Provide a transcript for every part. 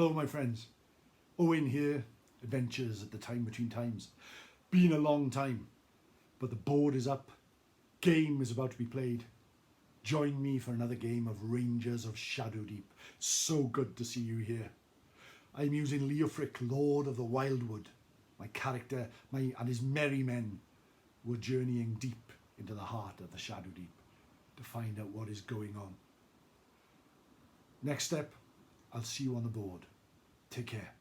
Hello my friends, Owen here, Adventures at the Time Between Times. Been a long time, but the board is up, game is about to be played. Join me for another game of Rangers of Shadowdeep. So good to see you here. I'm using Leofric, Lord of the Wildwood. My character and his merry men were journeying deep into the heart of the Shadowdeep to find out what is going on. Next step, I'll see you on the board. Take care.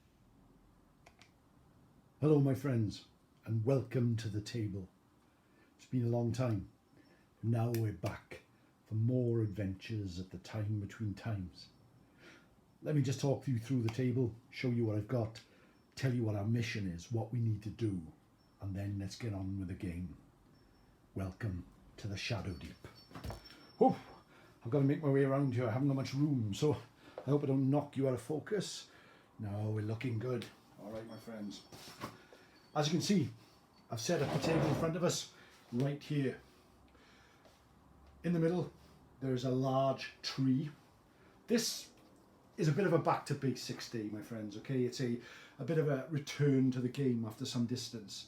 Hello my friends, and welcome to the table. It's been a long time, but now we're back for more adventures at the Time Between Times. Let me just talk you through the table, show you what I've got, tell you what our mission is, what we need to do, and then let's get on with the game. Welcome to the Shadowdeep. Oh, I've got to make my way around here. I haven't got much room, so I hope I don't knock you out of focus. No, we're looking good. All right, my friends. As you can see, I've set up a table in front of us right here. In the middle, there's a large tree. This is a bit of a back to basics day, my friends, okay? It's a bit of a return to the game after some distance.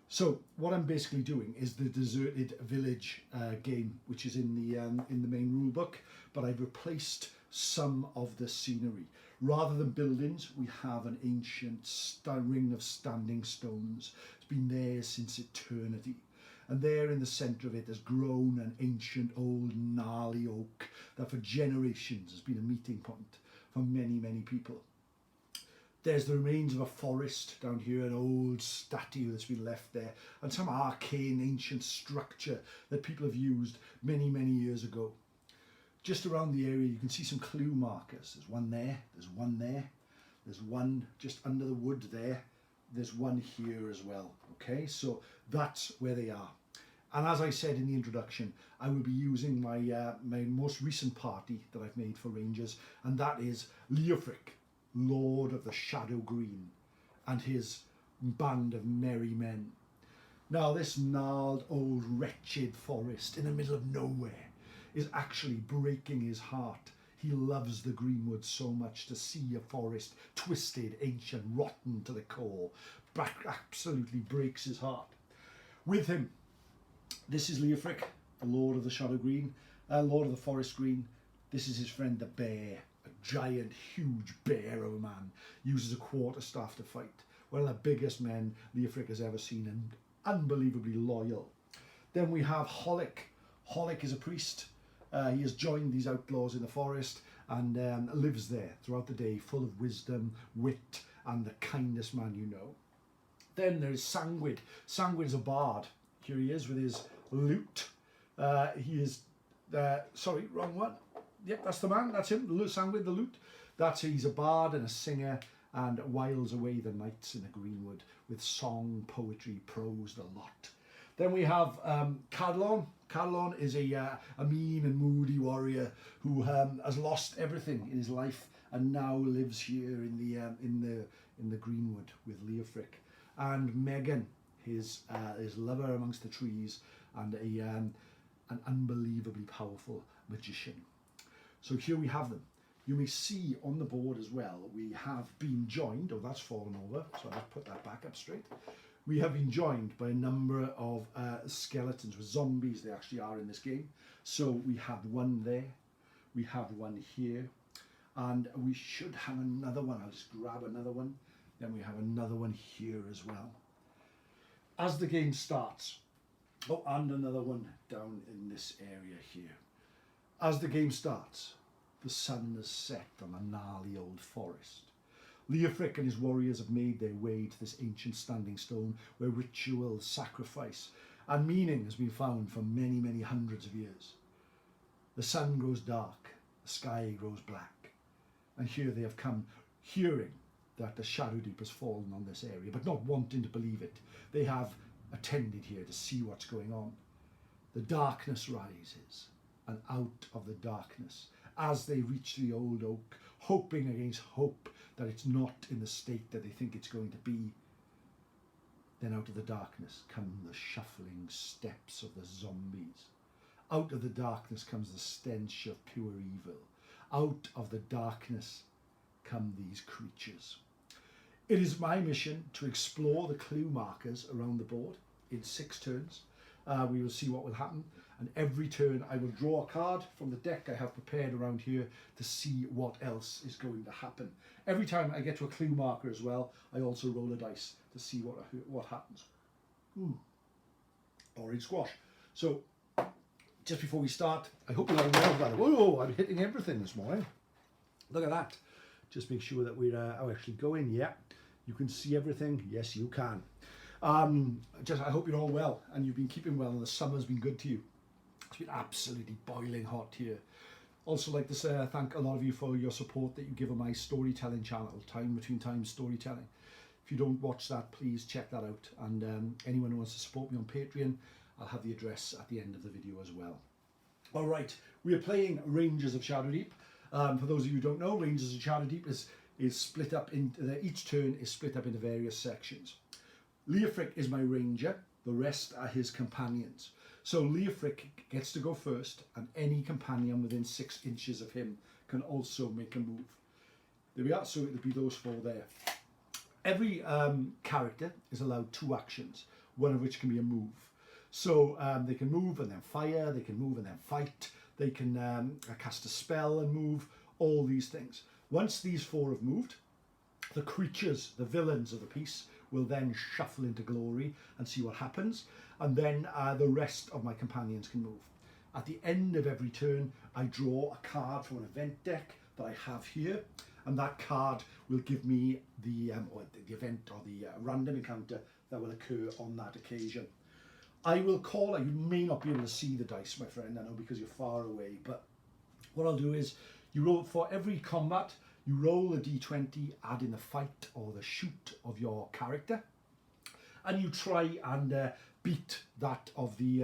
So what I'm basically doing is the Desertedvillage game, which is in the main rule book, but I've replaced some of the scenery. Rather than buildings, we have an ancient ring of standing stones. It's been there since eternity. And there in the centre of it has grown an ancient old gnarly oak that for generations has been a meeting point for many, many people. There's the remains of a forest down here, an old statue that's been left there, and some arcane ancient structure that people have used many, many years ago. Just around the area you can see some clue markers. There's one there, there's one there, there's one just under the wood there, there's one here as well. Okay, so that's where they are. And as I said in the introduction, I will be using my most recent party that I've made for Rangers, and that is Leofric, Lord of the Shadow Green, and his band of merry men. Now this gnarled old wretched forest in the middle of nowhere is actually breaking his heart. He loves the greenwood so much. To see a forest twisted, ancient, rotten to the core absolutely breaks his heart. With him, this is Leofric, the Lord of the Shadow Green, Lord of the Forest Green. This is his friend the bear, a giant, huge bear of a man. Uses a quarterstaff to fight. One of the biggest men Leofric has ever seen, and unbelievably loyal. Then we have Holic. Holic is a priest. He has joined these outlaws in the forest and lives there throughout the day, full of wisdom, wit, and the kindest man you know. Then there is Sanguid. Sanguid is a bard. Here he is with his lute. He is, sorry, wrong one. Yep, that's the man, that's him, Sanguid the lute. He's a bard and a singer and whiles away the nights in the greenwood with song, poetry, prose, the lot. Then we have Cadlon. Cadlon is a mean and moody warrior who has lost everything in his life and now lives here in the greenwood with Leofric. And Megan, his lover amongst the trees, and an unbelievably powerful magician. So here we have them. You may see on the board as well, we have been joined, oh that's fallen over, so I'll put that back up straight. We have been joined by a number of skeletons, with zombies they actually are in this game. So we have one there, we have one here, and we should have another one. I'll just grab another one. Then we have another one here as well. As the game starts, oh, and another one down in this area here. As the game starts, the sun has set on a gnarly old forest. Leofric and his warriors have made their way to this ancient standing stone where ritual, sacrifice, and meaning has been found for many, many hundreds of years. The sun grows dark, the sky grows black, and here they have come, hearing that the Shadowdeep has fallen on this area, but not wanting to believe it. They have attended here to see what's going on. The darkness rises, and out of the darkness, as they reach the old oak, hoping against hope that it's not in the state that they think it's going to be, then out of the darkness come the shuffling steps of the zombies. Out of the darkness comes the stench of pure evil. Out of the darkness come these creatures. It is my mission to explore the clue markers around the board in 6 turns. We will see what will happen, and every turn I will draw a card from the deck I have prepared around here to see what else is going to happen. Every time I get to a clue marker as well, I also roll a dice to see what happens. Ooh, orange squash. So, just before we start, I hope you're all well. Whoa, I'm hitting everything this morning. Look at that. Just make sure that we're actually going. Yeah, you can see everything. Yes, you can. I hope you're all well and you've been keeping well and the summer's been good to you. It's been absolutely boiling hot here. Also like to say thank a lot of you for your support that you give on my storytelling channel, Time Between Times Storytelling. If you don't watch that, please check that out. And anyone who wants to support me on Patreon, I'll have the address at the end of the video as well. All right, we are playing Rangers of Shadowdeep. For those of you who don't know, Rangers of Shadowdeep is split up into, each turn is split up into various sections. Leofric is my ranger, the rest are his companions. So Leofric gets to go first, and any companion within 6 inches of him can also make a move. There we are, so it'll be those 4 there. Every character is allowed 2 actions, one of which can be a move. So they can move and then fire, they can move and then fight, they can cast a spell and move, all these things. Once these 4 have moved, the creatures, the villains of the piece, will then shuffle into glory and see what happens, and then the rest of my companions can move. At the end of every turn, I draw a card from an event deck that I have here, and that card will give me the event or the random encounter that will occur on that occasion. I will call, you may not be able to see the dice, my friend, I know because you're far away, but what I'll do is, you roll for every combat, you roll a d20, add in the fight or the shoot of your character, and you try and beat that of the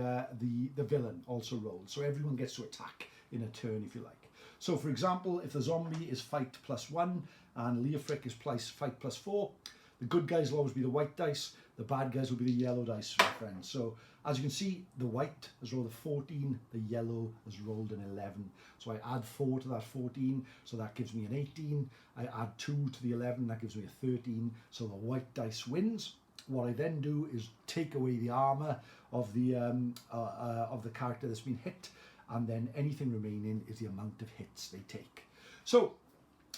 villain also rolled. So everyone gets to attack in a turn if you like. So for example, if the zombie is fight +1 and Leofric is fight +4, the good guys will always be the white dice, the bad guys will be the yellow dice, my friends. So as you can see, the white has rolled a 14, the yellow has rolled an 11. So I add 4 to that 14, so that gives me an 18. I add 2 to the 11, that gives me a 13. So the white dice wins. What I then do is take away the armor of the character that's been hit, and then anything remaining is the amount of hits they take. So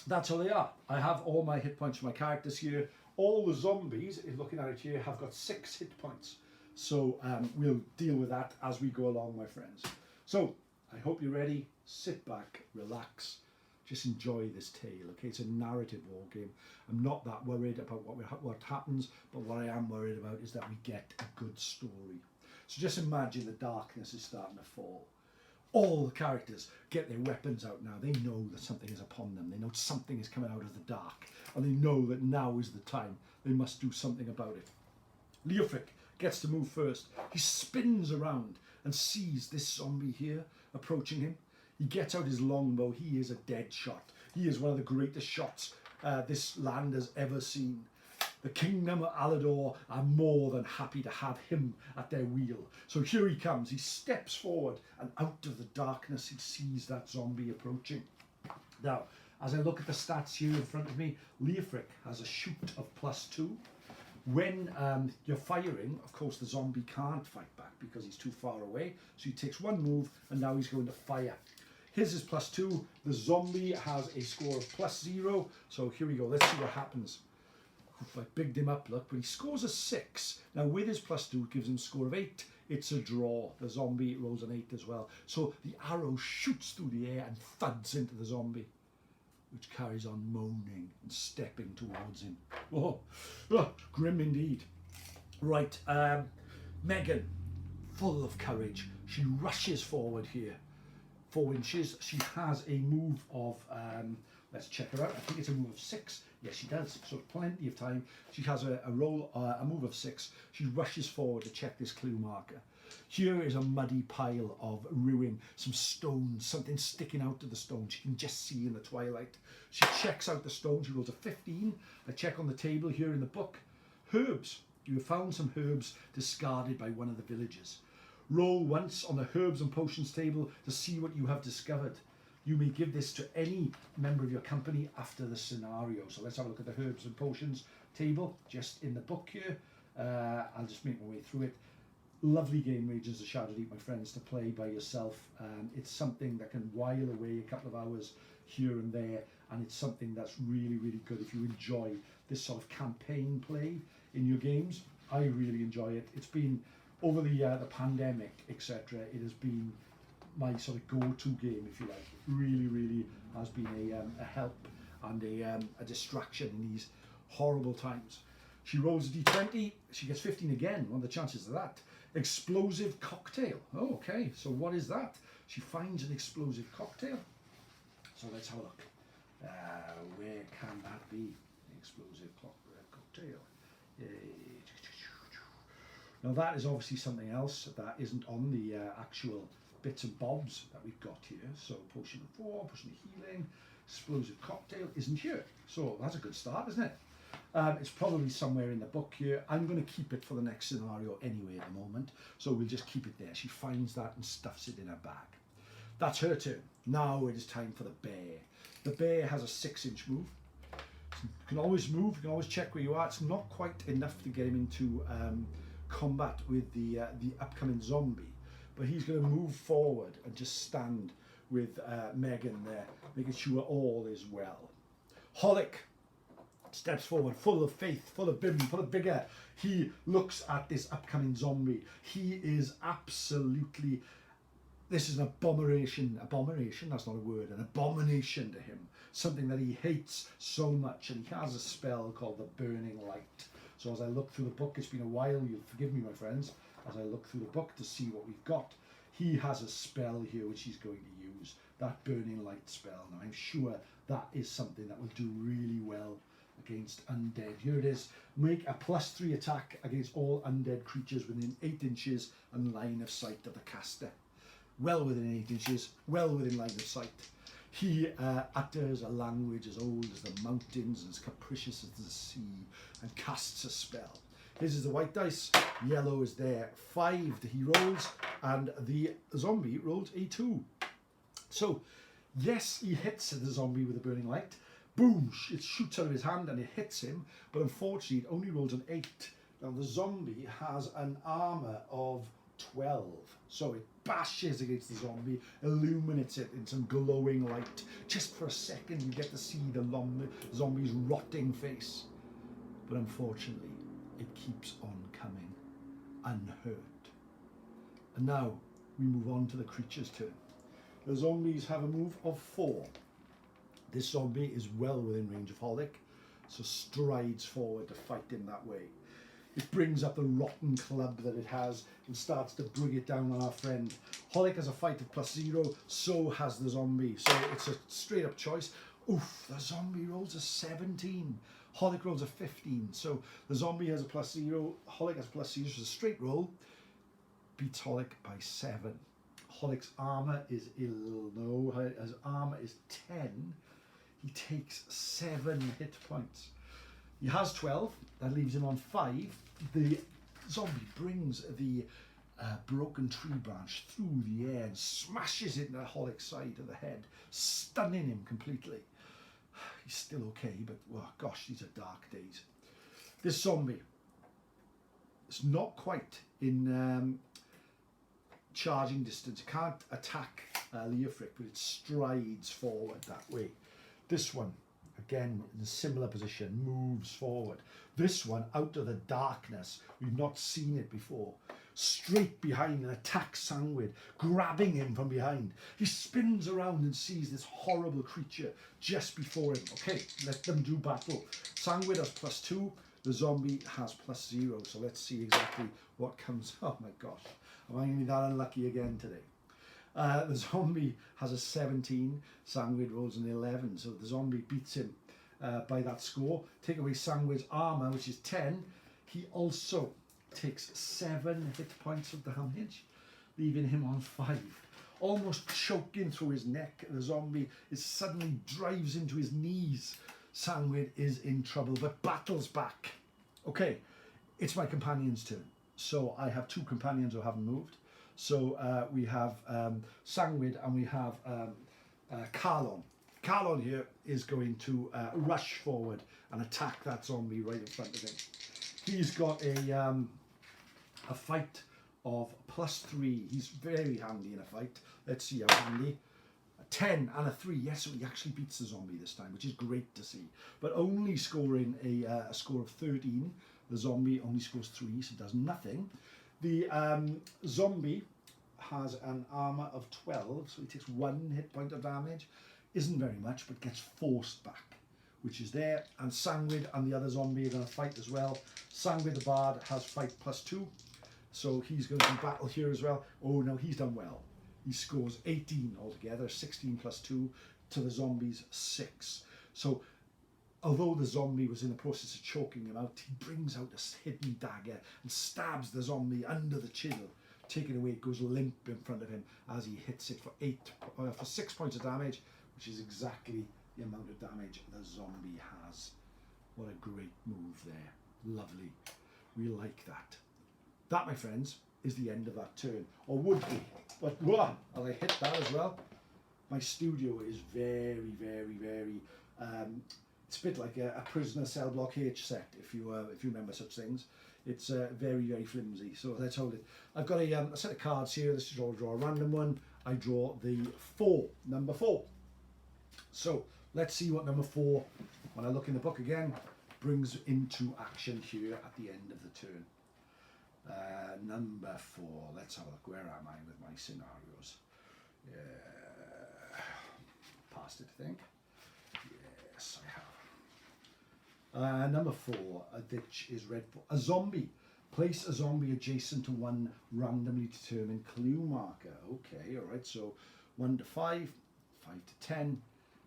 that's all they are. I have all my hit points for my characters here. All the zombies, if looking at it here, have got 6 hit points. So we'll deal with that as we go along, my friends. So I hope you're ready. Sit back, relax, just enjoy this tale. Okay, it's a narrative war game. I'm not that worried about what happens, but what I am worried about is that we get a good story. So just imagine the darkness is starting to fall. All the characters get their weapons out now. They know that something is upon them. They know something is coming out of the dark, and they know that now is the time. They must do something about it. Leofric gets to move first. He spins around and sees this zombie here approaching him. He gets out his longbow. He is a dead shot. He is one of the greatest shots this land has ever seen. The kingdom of Alador are more than happy to have him at their wheel. So here he comes. He steps forward, and out of the darkness he sees that zombie approaching. Now, as I look at the stats here in front of me, Leofric has a shoot of +2. When you're firing, of course, the zombie can't fight back because he's too far away. So he takes 1 move, and now he's going to fire. His is +2. The zombie has a score of +0. So here we go. Let's see what happens. I bigged him up, look, but he scores a 6. Now with his +2, it gives him a score of 8. It's a draw. The zombie rolls an 8 as well. So the arrow shoots through the air and thuds into the zombie, which carries on moaning and stepping towards him. Oh, grim indeed. Right, Megan, full of courage, she rushes forward here. 4 inches. She has a move of, let's check her out. I think it's a move of 6. Yes, she does. So plenty of time. She has a move of 6. She rushes forward to check this clue marker. Here is a muddy pile of ruin, some stones, something sticking out of the stone. She can just see in the twilight. She checks out the stone. She rolls a 15. I check on the table here in the book. Herbs. You have found some herbs discarded by one of the villagers. Roll once on the herbs and potions table to see what you have discovered. You may give this to any member of your company after the scenario. So let's have a look at the herbs and potions table just in the book here. I'll just make my way through it. Lovely game, Rages of Shadowdeep, my friends, to play by yourself. It's something that can while away a couple of hours here and there, and it's something that's really, really good if you enjoy this sort of campaign play in your games. I really enjoy it. It's been, over the pandemic, etc., it has been my sort of go-to game, if you like. It really, really has been a help and a distraction in these horrible times. She rolls a d20, she gets 15 again. What are the chances of that? Explosive cocktail. Oh, okay, so what is that? She finds an explosive cocktail. So let's have a look. Where can that be? Explosive cocktail. Now that is obviously something else that isn't on the actual bits and bobs that we've got here. So potion of 4, potion of healing, explosive cocktail isn't here. So that's a good start, isn't it? It's probably somewhere in the book here. I'm going to keep it for the next scenario anyway at the moment. So we'll just keep it there. She finds that and stuffs it in her bag. That's her turn. Now it is time for the bear. The bear has a 6-inch move. You can always move, you can always check where you are. It's not quite enough to get him into combat with the upcoming zombie. But he's going to move forward and just stand with Megan there, making sure all is well. Holic steps forward, full of faith, full of vim, full of vigour. He looks at this upcoming zombie. He is absolutely, this is an abomination, that's not a word, an abomination to him. Something that he hates so much, and he has a spell called the Burning Light. So as I look through the book, it's been a while, you'll forgive me, my friends, as I look through the book to see what we've got. He has a spell here which he's going to use, that Burning Light spell. Now I'm sure that is something that will do really well against undead. Here it is. Make a +3 attack against all undead creatures within 8 inches and line of sight of the caster. Well within 8 inches, well within line of sight. He utters a language as old as the mountains and as capricious as the sea, and casts a spell. His is the white dice, yellow is there. 5 he rolls, and the zombie rolls a 2. So, yes, he hits the zombie with a burning light. Boom, it shoots out of his hand and it hits him, but unfortunately it only rolls an 8. Now the zombie has an armour of 12, so it bashes against the zombie, illuminates it in some glowing light. Just for a second you get to see the zombie's rotting face, but unfortunately it keeps on coming, unhurt. And now we move on to the creature's turn. The zombies have a move of 4. This zombie is well within range of Holic, so strides forward to fight him that way. It brings up the rotten club that it has and starts to bring it down on our friend. Holic has a fight of +0, so has the zombie. So it's a straight up choice. Oof, the zombie rolls a 17. Holic rolls a 15. So the zombie has a +0, Holic has a +0, so it's a straight roll. Beats Holic by 7. Holic's armour is his armour is 10. He takes 7 hit points. He has 12, that leaves him on 5. The zombie brings the broken tree branch through the air and smashes it into Holic's side of the head, stunning him completely. He's still okay, but oh gosh, these are dark days. This zombie is not quite in charging distance. It can't attack Leofric, but it strides forward that way. This one, again, in a similar position, moves forward. This one, out of the darkness, we've not seen it before, straight behind and attacks Sangwid, grabbing him from behind. He spins around and sees this horrible creature just before him. Okay, let them do battle. Sangwid has +2, the zombie has +0, so let's see exactly what comes. Oh my gosh, am I going to be that unlucky again today? The zombie has a 17, Sangwid rolls an 11, so the zombie beats him by that score. Take away Sangwid's armour, which is 10. He also takes 7 hit points of damage, leaving him on 5. Almost choking through his neck, the zombie suddenly drives into his knees. Sangwid is in trouble, but battles back. Okay, it's my companion's turn. So I have 2 companions who haven't moved. So we have Sangwid and we have Carlon. Carlon here is going to rush forward and attack that zombie right in front of him. He's got a fight of +3. He's very handy in a fight. Let's see how handy. A 10 and a 3. Yes, so he actually beats the zombie this time, which is great to see. But only scoring a score of 13. The zombie only scores 3, so does nothing. The zombie has an armor of 12, so he takes 1 hit point of damage. Isn't very much, but gets forced back, which is there. And Sangwid and the other zombie are going to fight as well. Sangwid the Bard has fight +2, so he's going to do battle here as well. Oh no, he's done well. He scores 18 altogether, 16 +2 to the zombie's 6. So although the zombie was in the process of choking him out, he brings out a hidden dagger and stabs the zombie under the chisel. Taking away, it goes limp in front of him as he hits it for 6 points of damage, which is exactly the amount of damage the zombie has. What a great move there. Lovely. We like that. That, my friends, is the end of that turn. Or would be. But, whoa, and I hit that as well. My studio is very, very, very... it's a bit like a prisoner cell block H set, if you remember such things. It's very, very flimsy. So let's hold it. I've got a set of cards here. This is all draw a random one. I draw the 4, number 4. So let's see what number 4, when I look in the book again, brings into action here at the end of the turn. Number 4, let's have a look. Where am I with my scenarios? Past it, I think. Yes, I have. Number 4, which is red for a zombie. Place a zombie adjacent to one randomly determined clue marker. Okay, all right. So 1 to 5, 5 to 10,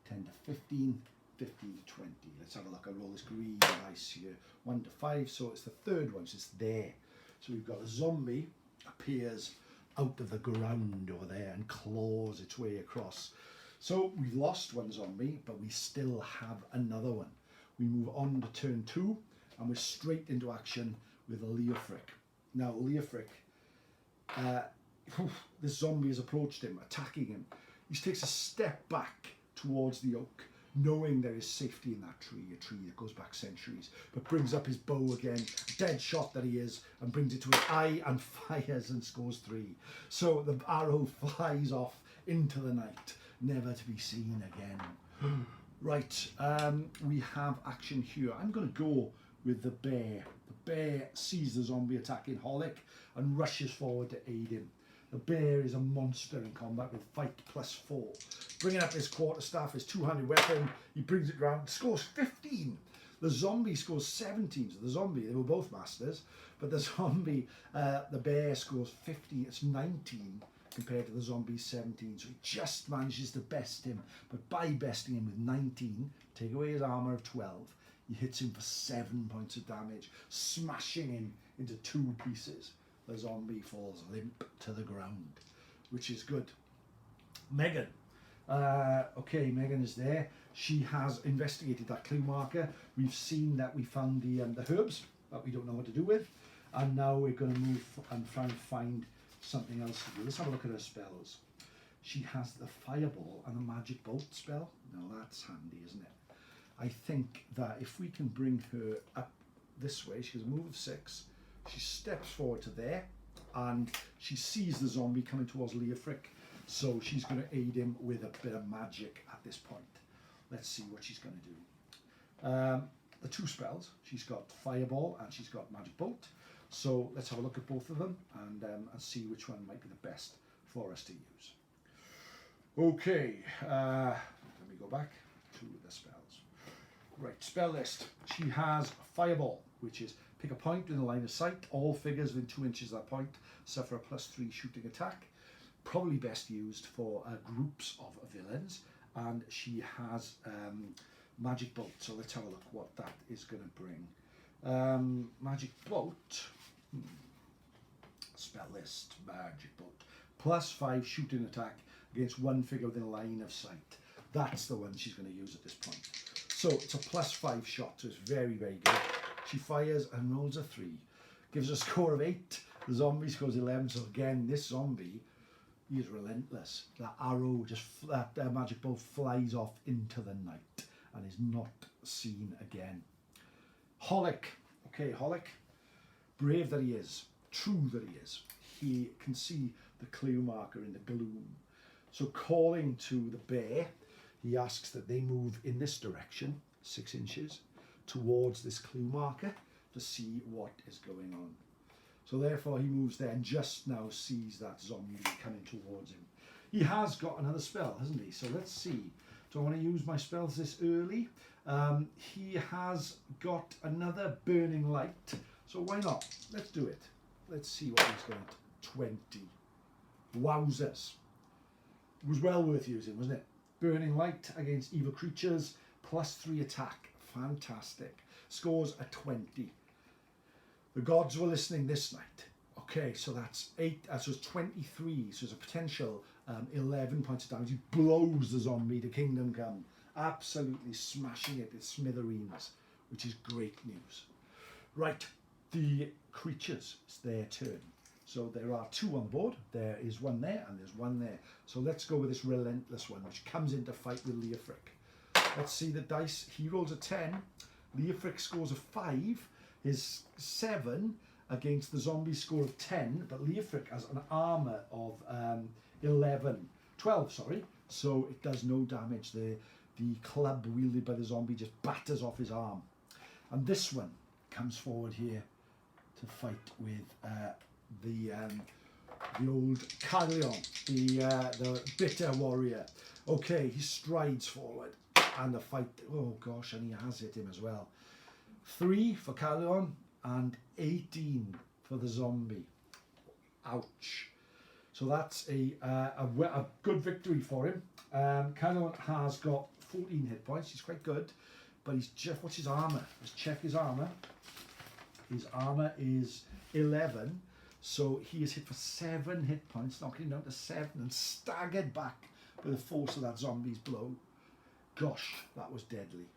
10 to 15, 15 to 20. Let's have a look. I roll this green dice here. 1 to 5. So it's the third one. So it's there. So we've got a zombie appears out of the ground over there and claws its way across. So we've lost one zombie, but we still have another one. We move on to turn 2, and we're straight into action with Leofric. Now, Leofric, this zombie has approached him, attacking him. He takes a step back towards the oak, knowing there is safety in that tree, a tree that goes back centuries, but brings up his bow again, dead shot that he is, and brings it to his eye and fires and scores 3. So the arrow flies off into the night, never to be seen again. Right, we have action here. I'm going to go with the bear. The bear sees the zombie attacking Holic and rushes forward to aid him. The bear is a monster in combat with fight +4. Bringing up his quarterstaff, his two-handed weapon, he brings it round, scores 15. The zombie scores 17. So the zombie, they were both masters, but the zombie, the bear scores 50. It's 19 compared to the zombie's 17. So he just manages to best him, but by besting him with 19, take away his armor of 12, he hits him for 7 points of damage, smashing him into 2 pieces. The zombie falls limp to the ground, which is good. Megan. Okay, Megan is there. She has investigated that clue marker. We've seen that we found the herbs that we don't know what to do with. And now we're going to move and try and find something else to do. Let's have a look at her spells. She has the fireball and a magic bolt spell. Now that's handy, isn't it? I think that if we can bring her up this way, she has a move of 6. She steps forward to there, and she sees the zombie coming towards Leofric, so she's going to aid him with a bit of magic at this point. Let's see what she's going to do. The 2 spells, she's got Fireball and she's got Magic Bolt, so let's have a look at both of them and see which one might be the best for us to use. Okay, let me go back to the spells. Right, spell list. She has Fireball, which is pick a point within the line of sight. All figures within 2 inches of that point suffer a +3 shooting attack. Probably best used for groups of villains. And she has Magic Bolt. So let's have a look what that is going to bring. Magic Bolt. Spell list. Magic Bolt. +5 shooting attack against 1 figure within a line of sight. That's the one she's going to use at this point. So it's a +5 shot. So it's very, very good. She fires and rolls a 3. Gives a score of 8. The zombie scores 11. So again, this zombie He is relentless. That arrow, that magic bolt flies off into the night and is not seen again. Holic. Okay, Holic. Brave that he is. True that he is. He can see the clue marker in the gloom. So calling to the bear, he asks that they move in this direction, 6 inches, towards this clue marker to see what is going on. So therefore he moves there and just now sees that zombie coming towards him. He has got another spell, hasn't he? So let's see. Do I want to use my spells this early? He has got another burning light. So why not? Let's do it. Let's see what he's got. 20. Wowzers. It was well worth using, wasn't it? Burning light against evil creatures, +3 attack. Fantastic. Scores a 20. The gods were listening this night. Okay, so that's 8, so it's 23, so there's a potential 11 points of damage. He blows the zombie to Kingdom Come, absolutely smashing it to smithereens, which is great news. Right, the creatures, it's their turn. So there are 2 on the board. There is 1 there and there's 1 there. So let's go with this relentless one, which comes in to fight with Leofric. Let's see the dice. He rolls a 10. Leofric scores a 5. His 7 against the zombie score of 10, but Leofric has an armour of 12, sorry. So it does no damage. The club wielded by the zombie just batters off his arm. And this one comes forward here to fight with the old Carleon, the bitter warrior. Okay, he strides forward and the fight, oh gosh, and he has hit him as well. 3 for Carleon and 18 for the zombie. Ouch. So that's a good victory for him. Carleon has got 14 hit points. He's quite good, but he's just, what's his armour? Let's check his armour. His armour is 11, so he is hit for 7 hit points, knocking him down to 7 and staggered back by the force of that zombie's blow. Gosh, that was deadly.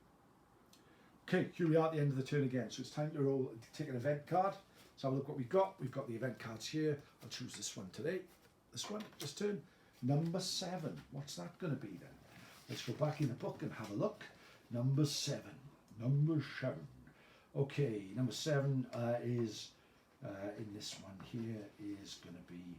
Okay, here we are at the end of the turn again, so it's time to roll, take an event card. Let's have a look what we've got. We've got the event cards here. I'll choose this one today. This one, this turn. Number 7. What's that going to be then? Let's go back in the book and have a look. Number 7. Number 7. Okay, number 7 is, in this one here, is going to be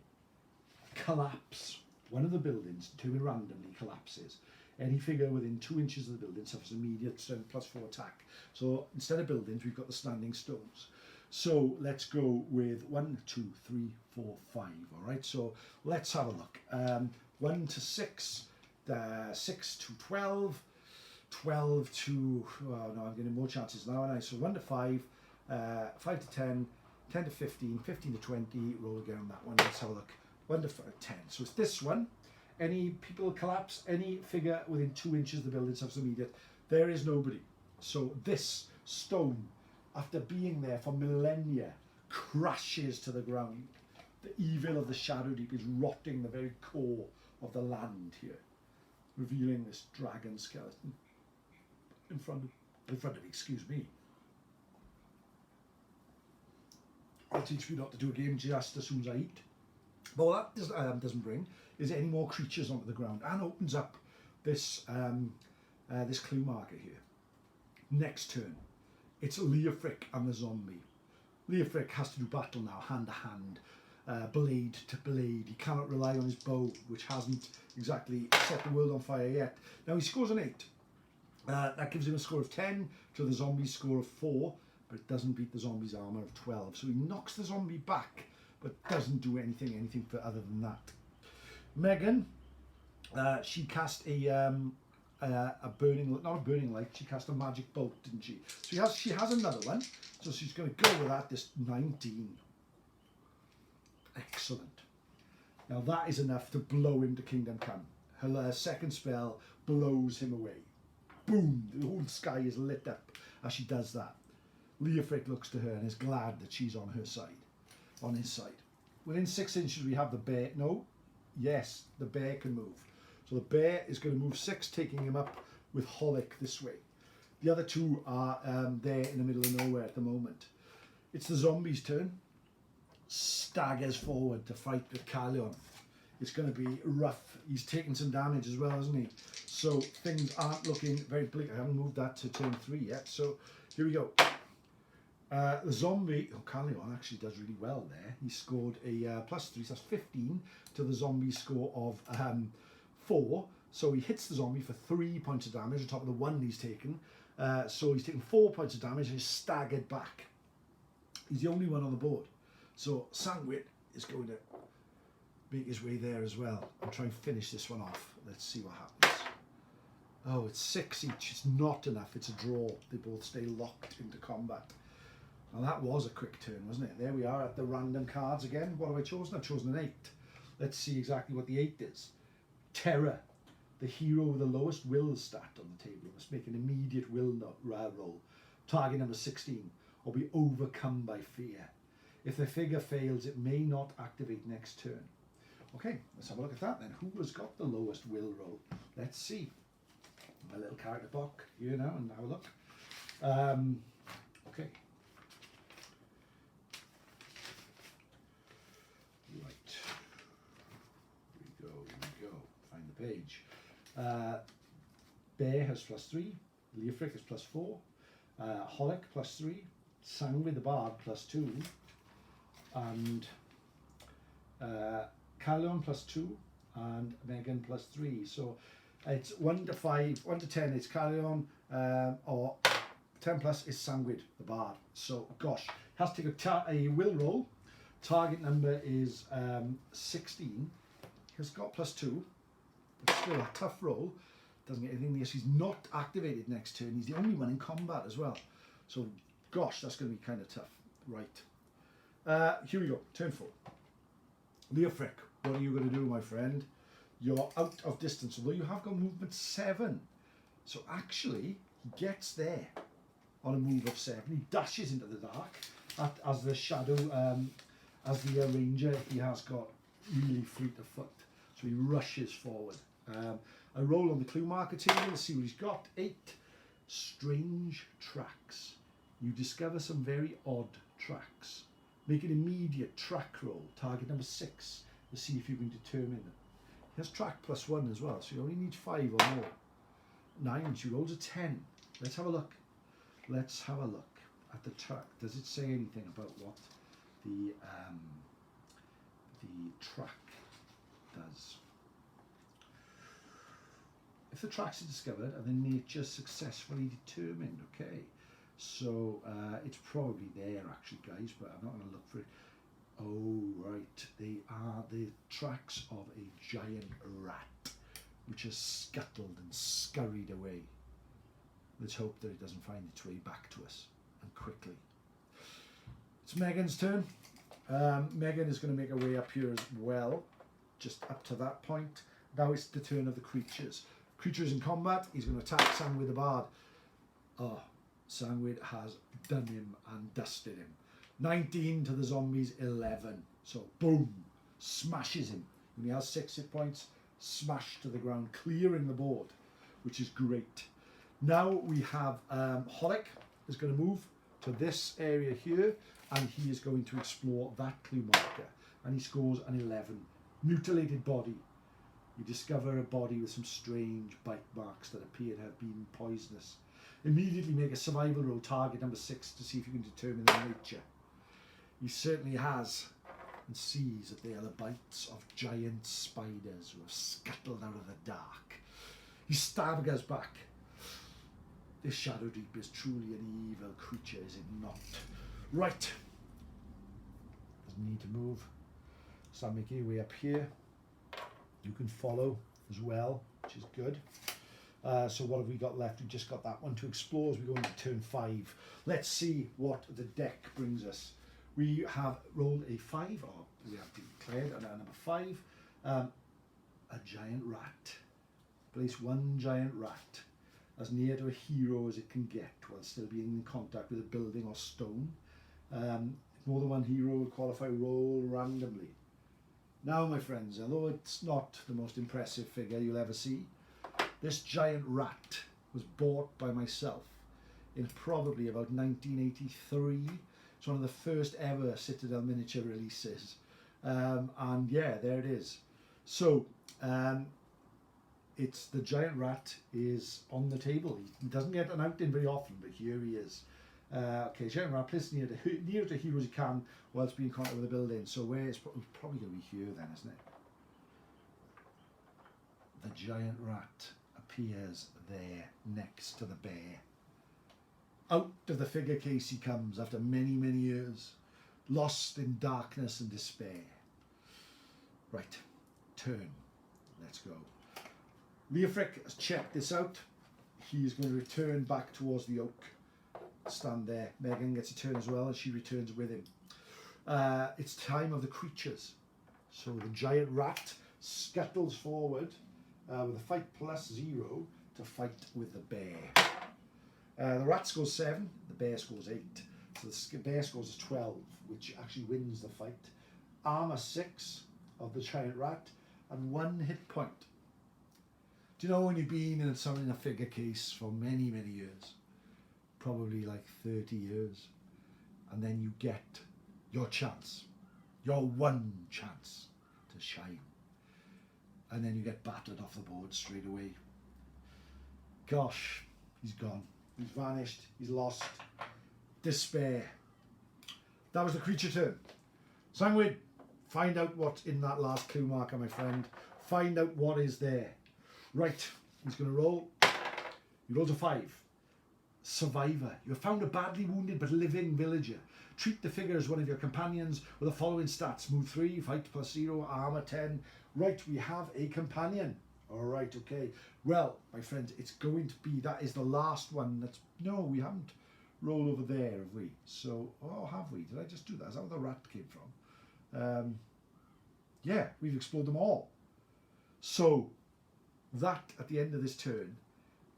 collapse. One of the buildings, determined randomly, collapses. Any figure within 2 inches of the building suffers immediate strength +4 attack. So instead of buildings, we've got the standing stones. So let's go with 1, 2, 3, 4, 5. All right, so let's have a look. 1 to 6, 6 to 12, 12 to, oh no, I'm getting more chances now, aren't I? So 1 to 5, 5 to 10, 10 to 15, 15 to 20, roll again on that one. Let's have a look. 1 to 5, 10. So it's this one. Any people collapse, any figure within 2 inches of the building suffers immediate. There is nobody. So this stone, after being there for millennia, crashes to the ground. The evil of the Shadowdeep is rotting the very core of the land here, revealing this dragon skeleton in front of me, excuse me. I'll teach you not to do a game just as soon as I eat. But what that doesn't bring is any more creatures onto the ground and opens up this this clue marker here. Next turn, it's Leofric and the zombie. Leofric has to do battle now, hand to hand, blade to blade. He cannot rely on his bow, which hasn't exactly set the world on fire yet. Now he scores an 8. That gives him a score of 10 to the zombie's score of 4, but it doesn't beat the zombie's armour of 12. So he knocks the zombie back, but doesn't do anything for other than that. Megan, she cast a burning, not a burning light. She cast a magic bolt, didn't she? So she has another one. So she's going to go with that. This 19. Excellent. Now that is enough to blow him to Kingdom Come. Her second spell blows him away. Boom! The whole sky is lit up as she does that. Leofric looks to her and is glad that she's on her side, on his side. Within 6 inches we have the bear. No, yes, the bear can move. So the bear is going to move 6, taking him up with Holic this way. The other 2 are there in the middle of nowhere at the moment. It's the zombie's turn. Staggers forward to fight with Carleon. it's going to be rough. He's taking some damage as well, isn't he? So things aren't looking very bleak. I haven't moved that to turn 3 yet. So here we go. The zombie, Carleon actually does really well there. He scored a +3, so that's 15 to the zombie score of 4. So he hits the zombie for 3 points of damage on top of the 1 he's taken. So he's taken 4 points of damage and he's staggered back. He's the only one on the board. So Sanguit is going to make his way there as well and try and finish this one off. Let's see what happens. Oh, it's 6 each. It's not enough. It's a draw. They both stay locked into combat. Now that was a quick turn, wasn't it? There we are at the random cards again. What have I chosen? I've chosen an 8. Let's see exactly what the 8 is. Terror. The hero with the lowest will stat on the table must make an immediate will roll. Target number 16. Or be overcome by fear. If the figure fails, it may not activate next turn. Okay, let's have a look at that then. Who has got the lowest will roll? Let's see. My little character book here now and have a look. Okay. Right. Here we go. Find the page. Bear has +3. Leofric is +4. Holic +3. Sanguid the Bard +2. And Carleon +2 and Megan +3. So it's 1 to 5, 1 to 10 it's Carleon, or 10 plus is Sanguid the Bard. So gosh, has to take a will roll. Target number is 16. He's got +2, but still a tough roll. Doesn't get anything. Yes, he's not activated next turn. He's the only one in combat as well. So gosh, that's going to be kind of tough. Right. Here we go. Turn 4. Leofric, what are you going to do, my friend? You're out of distance, although you have got movement 7. So actually, he gets there on a move of 7. He dashes into the dark as the shadow, as the ranger. He has got really fleet of foot, so he rushes forward. I roll on the clue marker table to see what he's got. 8. Strange tracks. You discover some very odd tracks. Make an immediate track roll, target number 6, to see if you can determine them. He has track +1 as well, so you only need 5 or more. 9, she rolls a 10. Let's have a look. Let's have a look at the track. Does it say anything about what the track does? If the tracks are discovered and the nature successfully determined, okay. So it's probably there actually, guys, but I'm not going to look for it. Oh, right. They are the tracks of a giant rat, which has scuttled and scurried away. Let's hope that it doesn't find its way back to us, and quickly. It's Megan's turn. Megan is going to make her way up here as well, just up to that point. Now it's the turn of the creatures. Creatures in combat, he's going to attack Sanguid the Bard. Oh, Sanguid has done him and dusted him. 19 to the zombies, 11. So boom, smashes him. When he has 6 hit points, smashed to the ground, clearing the board, which is great. Now we have Holic is going to move to this area here, and he is going to explore that clue marker, and he scores an 11. Mutilated body. You discover a body with some strange bite marks that appear to have been poisonous. Immediately make a survival roll, target number 6, to see if you can determine their nature. He certainly has, and sees that they are the bites of giant spiders who have scuttled out of the dark. He staggers back. This Shadowdeep is truly an evil creature, is it not? Right. Doesn't need to move. Start making your way up here. You can follow as well, which is good. So what have we got left? We've just got that one to explore as we go into turn 5. Let's see what the deck brings us. We have rolled a 5, or we have declared a number 5. A giant rat. Place 1 giant rat as near to a hero as it can get while still being in contact with a building or stone. If more than 1 hero will qualify, roll randomly. Now, my friends, although it's not the most impressive figure you'll ever see, this giant rat was bought by myself in probably about 1983. It's one of the first ever Citadel miniature releases. And yeah, there it is. So, it's the giant rat is on the table. He doesn't get an out in very often, but here he is. Okay, giant rat, place near to hero as you can while it's being in contact with the building. So where it's probably going to be here then, isn't it? The giant rat appears there next to the bear. Out of the figure case he comes after many, many years, lost in darkness and despair. Right, turn. Let's go. Leofric has checked this out. He's going to return back towards the oak. Stand there. Megan gets a turn as well, and she returns with him. It's time of the creatures. So the giant rat scuttles forward with a fight +0 to fight with the bear. The rat scores 7, the bear scores 8. So the bear scores 12, which actually wins the fight. Armour 6 of the giant rat and 1 hit point. Do you know when you've been in something in a figure case for many, many years? Probably like 30 years. And then you get your chance. Your one chance to shine. And then you get battered off the board straight away. Gosh, he's gone. He's vanished. He's lost. Despair. That was the creature turn. Sangwyd, find out what's in that last clue marker, my friend. Find out what is there. Right, he's going to roll. He rolls a 5. Survivor. You have found a badly wounded but living villager. Treat the figure as one of your companions with the following stats. Move 3, fight +0, armor 10. Right, we have a companion. All right, okay. Well, my friends, it's going to be, that is the last one. That's, no, we haven't rolled over there, have we? So, oh, have we? Did I just do that? Is that where the rat came from? Yeah, we've explored them all. So, that, at the end of this turn,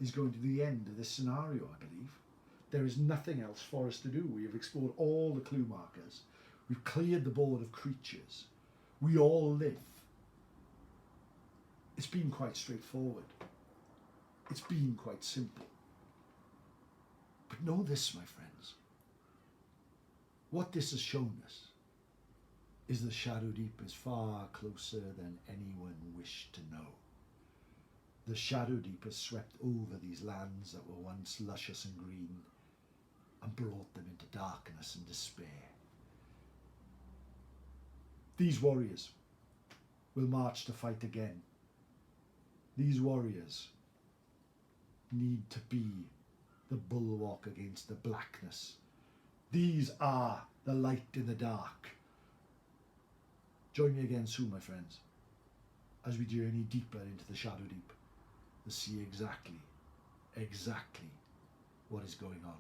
is going to be the end of this scenario, I believe. There is nothing else for us to do. We have explored all the clue markers. We've cleared the board of creatures. We all live. It's been quite straightforward. It's been quite simple. But know this, my friends. What this has shown us is the Shadowdeep is far closer than anyone wished to know. The Shadowdeep has swept over these lands that were once luscious and green and brought them into darkness and despair. These warriors will march to fight again. These warriors need to be the bulwark against the blackness. These are the light in the dark. Join me again soon, my friends, as we journey deeper into the Shadowdeep to see exactly what is going on.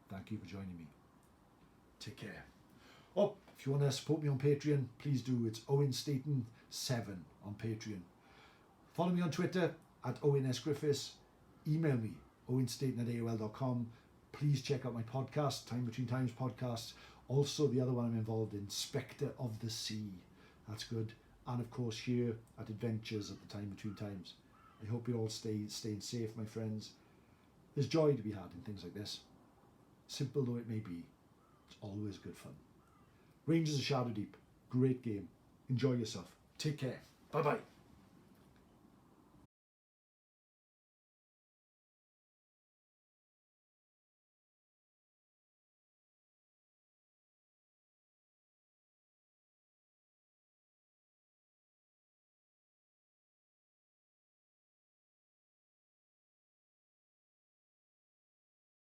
Thank you for joining me. Take care. Oh, if you want to support me on Patreon, please do. It's Owen Staton 7 on Patreon. Follow me on Twitter at Owen S. Griffiths. Email me, owenstaton@aol.com. Please check out my podcast, Time Between Times podcast. Also, the other one I'm involved in, Spectre of the Sea. That's good. And of course, here at Adventures at the Time Between Times. I hope you're all staying safe, my friends. There's joy to be had in things like this. Simple though it may be, it's always good fun. Rangers of Shadowdeep, great game. Enjoy yourself. Take care. Bye-bye.